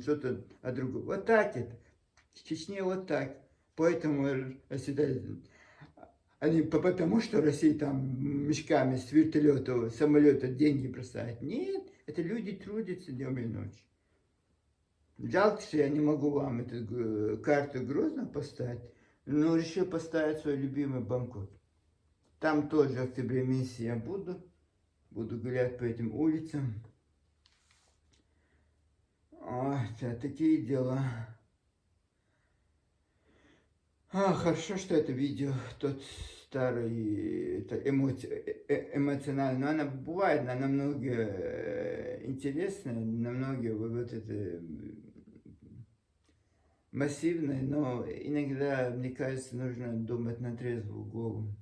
что-то, а другое. Вот так это. В Чечне вот так. Поэтому всегда, они потому, что Россия там мешками с вертолета, самолета деньги бросает. Нет, это люди трудятся днем и ночью. Жалко, что я не могу вам эту карту Грозного поставить, но решил поставить свой любимый Бангкок. Там тоже в октябре месяце я буду гулять по этим улицам. Такие дела. Хорошо, что это видео, тот старый, эмоционально, но она бывает, она намного интересная, намного вот это массивная, но иногда, мне кажется, нужно думать на трезвую голову.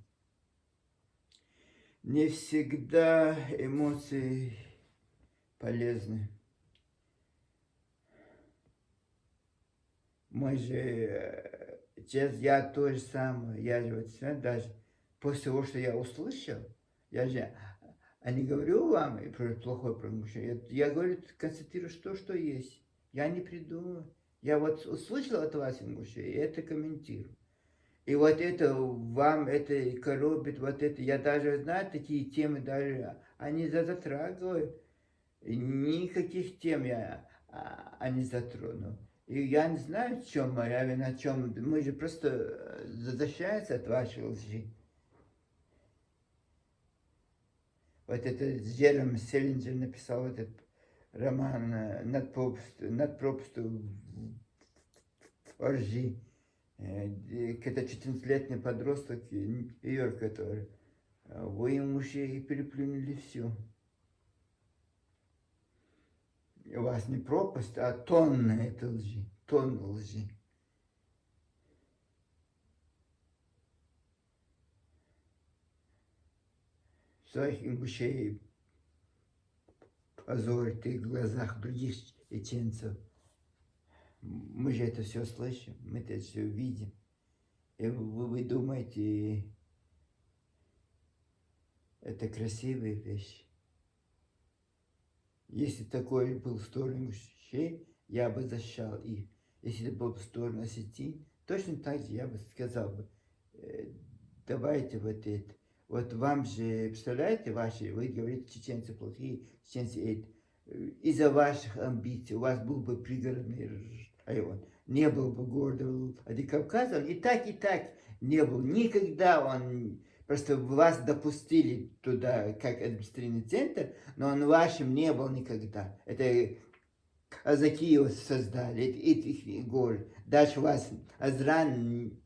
Не всегда эмоции полезны. Мы же, сейчас я то же самое, я же вот даже после того, что я услышал, я же, не говорю вам про плохое про мужчин, я говорю, констатирую то, что есть. Я не придумаю. Я вот услышал от вас, мужчин, и это комментирую. И вот это вам это коробит, вот это, я даже знаю, такие темы даже, они затрагивают. Никаких тем я не затрону. И я не знаю, в чем моя вина, о чем. Мы же просто защищаемся от вашей лжи. Вот это Джером Селлинджер написал этот роман над пропастью лжи. Это 14-летний подросток Нью-Йорк, который. Вы ему уже переплюнули все. У вас не пропасть, а тонны этой лжи, тонны лжи. Своих ингушей позорите в глазах других чеченцев. Мы же это все слышим, мы это все видим. И вы думаете, это красивые вещи. Если такой был в сторону ингушей, я бы защищал их. Если это был в сторону осетин, точно так же я бы сказал бы, давайте вот это. Вот вам же, представляете, вы говорите, чеченцы плохие, чеченцы это. Из-за ваших амбиций у вас был бы пригородный район, не был бы города Владикавказа, он и так не был. Никогда он, просто вас допустили туда как административный центр, но он вашим не был никогда. Это казаки его создали, это их город. Дальше у вас Азран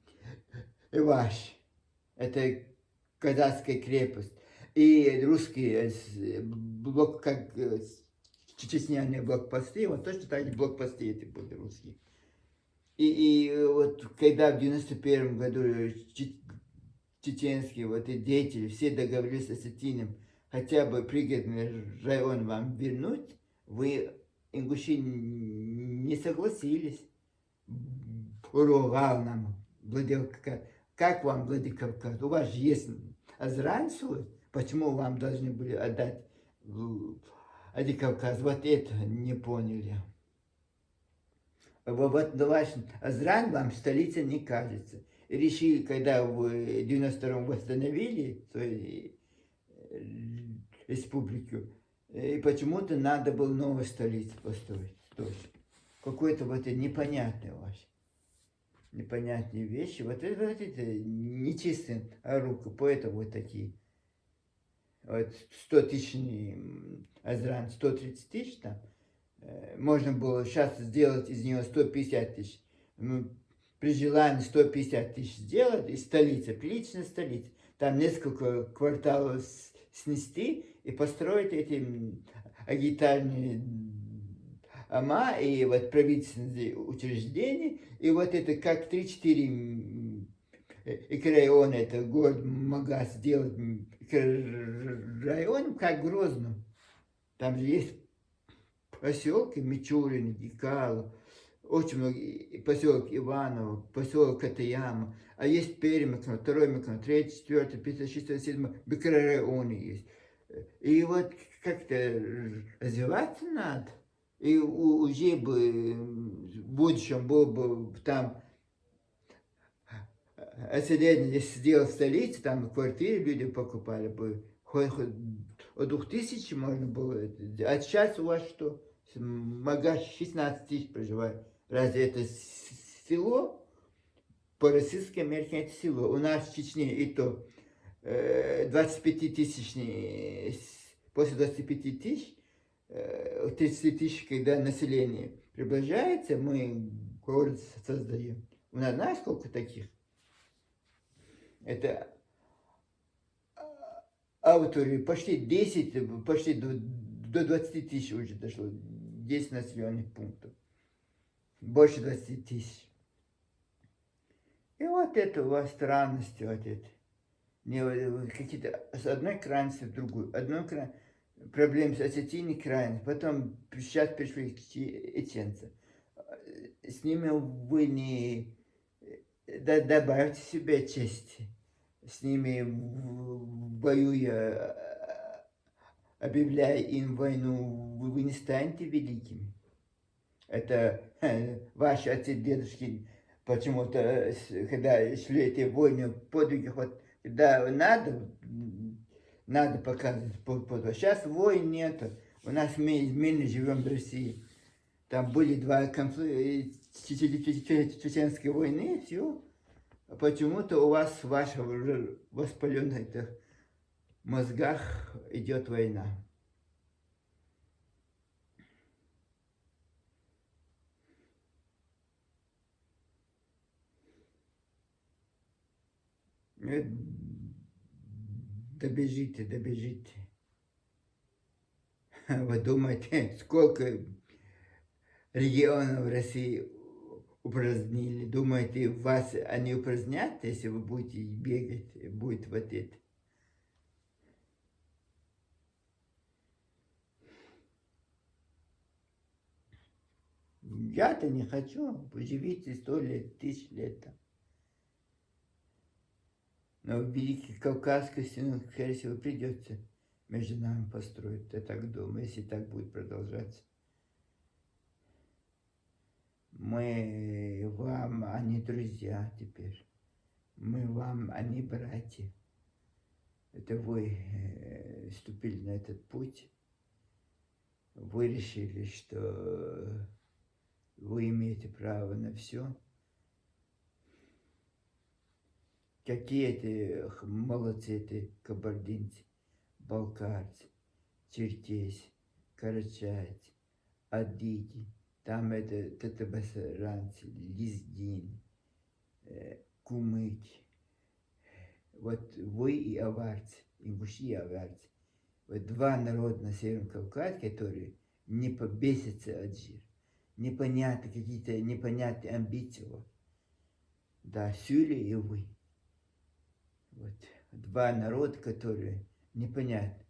ваш, это казахская крепость. И русские блок, как чеченские блокпосты, вот точно так же блокпосты эти были русские. И вот когда в 91 году чеченские вот и деятели все договорились с осетином хотя бы пригородный район вам вернуть, вы, ингуши, не согласились. Урогал нам, как вам Владикавказ? У вас же есть Азрань свой, почему вам должны были отдать Владикавказ? Вот это не поняли. Вот ваш Азрань вам столица не кажется. И решили, когда в 92-м восстановили свою республику, и почему-то надо было новую столицу построить. Какое-то вот это непонятное ваше. Непонятные вещи. Вот это нечистые руки, поэтому вот такие. Вот 100 тысяч Азран, 130 тысяч там. Можно было сейчас сделать из нее 150 тысяч. Ну, при желании 150 тысяч сделать, и столица, приличная столица. Там несколько кварталов снести и построить эти агитальные АМА и вот правительственные учреждения, и вот это как 3-4 района, это город Магаз сделать районом, как Грозном. Там же есть поселки Мичурин, Гикало, очень много, поселок Иваново, поселок Катаяма, а есть первый микрорайон, второй микрорайон, третий, четвертый, пятый, шестой, седьмой, микрорайоны есть. И вот как-то развиваться надо. И уже бы в будущем был бы там отселение, если сделать в столице, там квартиры люди покупали бы, хоть от 2000 можно было. А сейчас у вас что? Магаш 16 тысяч проживает. Разве это село? По российской мерке это село. У нас в Чечне и то 25-тысячный, после 25 тысяч, 30 тысяч, когда население приближается, мы город создаем. У нас знаешь, сколько таких? Это аудитории почти 10, почти до 20 тысяч уже дошло. 10 населенных пунктов. Больше 20 тысяч. И вот это у вас странности вот это. Какие-то с одной крайности в другую. Одной проблемы с осетией крайность. Потом сейчас пришли чеченцы. С ними вы не добавьте себе чести. С ними воюя, объявляя им войну, вы не станете великими. Это ваши отцы, дедушки почему-то, когда шли эти войны, подвиги, вот, да, надо показывать подвиг. Сейчас войн нету. У нас мы мирно живем в России. Там были 2 чеченские войны, все. Почему-то у вас в ваших воспаленных мозгах идет война. Добежите, добежите. Вы думаете, сколько регионов в России упразднили? Думаете, вас они упразднят, если вы будете бегать, будет вот это? Я-то не хочу. Поживите 100 лет, 1000 лет там. Но Великий Кавказский стену, скорее всего, придется между нами построить. Я так думаю, если так будет продолжаться. Мы вам, а не друзья теперь. Мы вам, а не братья. Это вы вступили на этот путь. Вы решили, что вы имеете право на все. Какие это молодцы, это кабардинцы, балкарцы, черкесы, карачайцы, адыги, там это татарбасаранцы, лезгины, кумыки. Вот вы и аварцы, ингуши и аварцы. Вот 2 народа на Северном Кавказе, которые не побесятся от жира. Непонятно, какие-то непонятные амбиции. Да, Сюли и вы. Вот 2 народа, которые непонятно.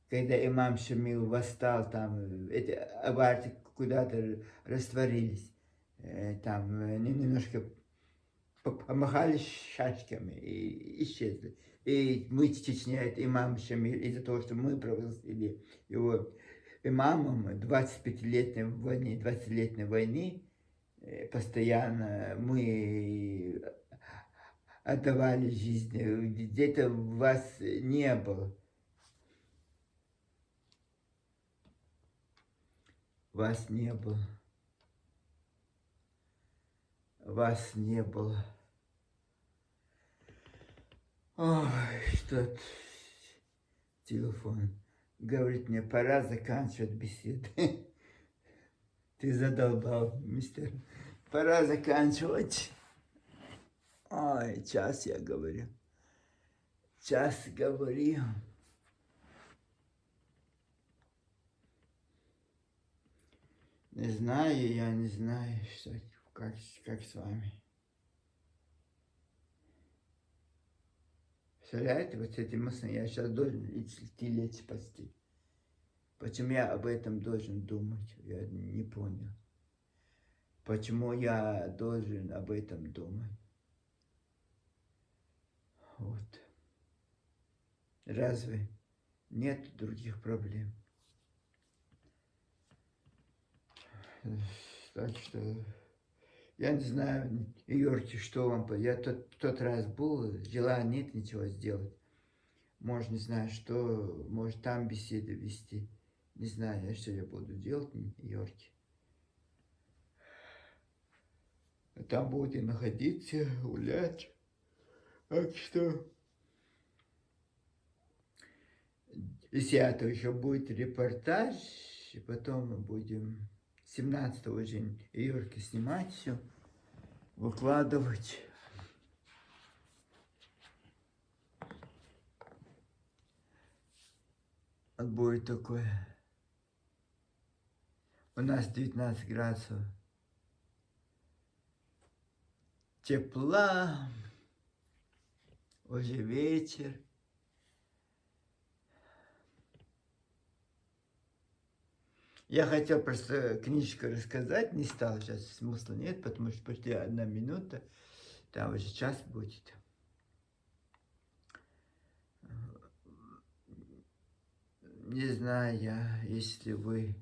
Когда имам Шамил восстал, там эти аварцы куда-то растворились. Там немножко помахали шашками и исчезли. И мы в Чечне, это имам Шамиль, из-за того, что мы провозгласили его имамом 25-летней войны, 20-летней войны, постоянно мы отдавали жизнь. Где-то вас не было. Вас не было. Вас не было. Ой, что-то телефон говорит мне, пора заканчивать беседу. Ты задолбал, мистер. Пора заканчивать. Ой, час я говорю. Час говорю. Не знаю, я не знаю, что, как с вами. Представляете, вот с этим мыслью я сейчас должен идти лечь спасти. Почему я об этом должен думать? Я не понял. Почему я должен об этом думать? Вот. Разве нет других проблем? Так что я не знаю, Йорки, что вам... Я тот раз был, дела нет ничего сделать. Может, не знаю, что... Может, там беседы вести. Не знаю, что я буду делать в Йорке. Там будем находиться, гулять. Так что... 10 еще будет репортаж. И потом мы будем 17 уже в Йорке снимать все. Выкладывать. Вот будет такое. У нас 19 градусов тепла. Уже вечер. Я хотел просто книжку рассказать, не стал, сейчас смысла нет, потому что почти 1 минута, там уже час будет. Не знаю я, если вы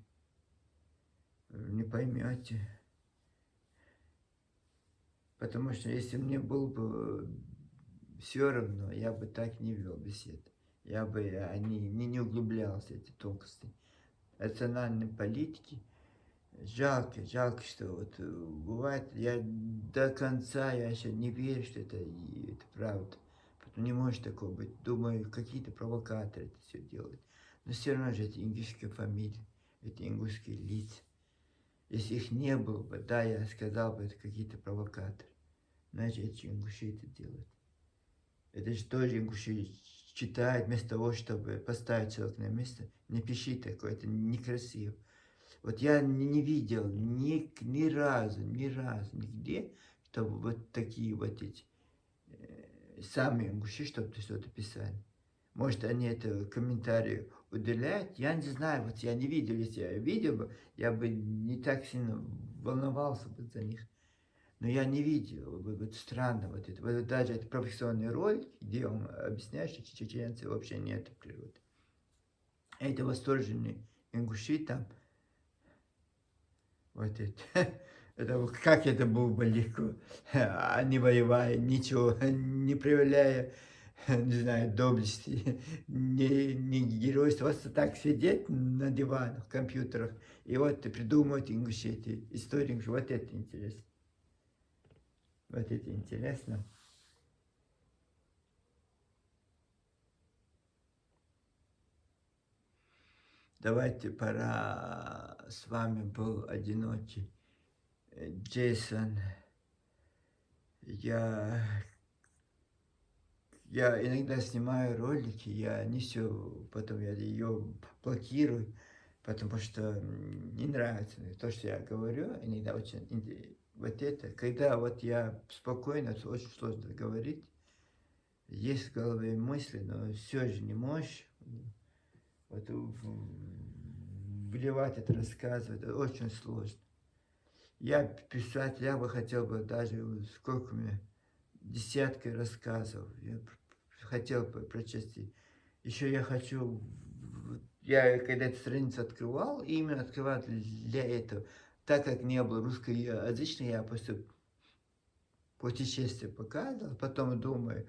не поймете. Потому что если мне было бы все равно, я бы так не вел бесед. Я бы не углублялся в эти тонкости национальной политики. Жалко, что вот бывает, я до конца, я еще не верю, что это правда. Потому не может такого быть. Думаю, какие-то провокаторы это все делают. Но все равно же это ингушские фамилии, это ингушские лица. Если их не было бы, да, я сказал бы, это какие-то провокаторы. Значит, эти ингуши это делают. Это же тоже ингуши читают вместо того, чтобы поставить человека на место. Не пиши такое, это некрасиво. Вот я не видел ни разу, нигде, чтобы вот такие вот эти самые ингуши, чтобы что-то писали. Может, они это комментарии удаляют, я не знаю, вот я не видел, если я видел бы, я бы не так сильно волновался бы за них. Но я не видел, вот странно вот это. Вот даже это профессиональный ролик, где он объясняет, что чеченцы вообще не это природа. Это восторженные ингуши там, вот это. Это, как это было бы легко, не воевая, ничего, не проявляя, не знаю, доблести, не геройства, просто так сидеть на диванах, компьютерах, и вот придумывать ингуши эти истории, вот это интересно. Вот это интересно. Давайте, пора, с вами был одинокий Джейсон. Я иногда снимаю ролики, я не все, потом я ее блокирую, потому что не нравится то, что я говорю, иногда очень, вот это, когда вот я спокойно, очень сложно говорить, есть в голове мысли, но все же не можешь вот вливать это, рассказывать, это очень сложно. Я писать, я бы хотел бы даже, сколько у меня, десятки рассказов, я хотел бы прочесть. Еще я хочу, я когда эту страницу открывал, именно открывал для этого, так как не было русскоязычной, я просто путешествие показывал, потом думаю,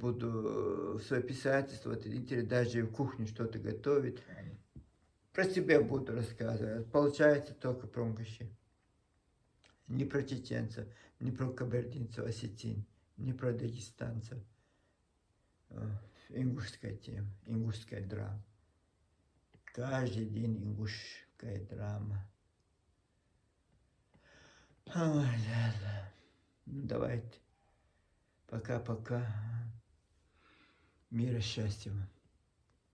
буду свое писательство, вот, даже в кухне что-то готовить, про себя буду рассказывать, получается только про ингушей. Не про чеченцев, не про кабардинцев, осетин, не про дагестанцев. Ингушская тема, ингушская драма. Каждый день ингушская драма. Ой, да. Ну, давайте. Пока-пока. Мира, счастья вам.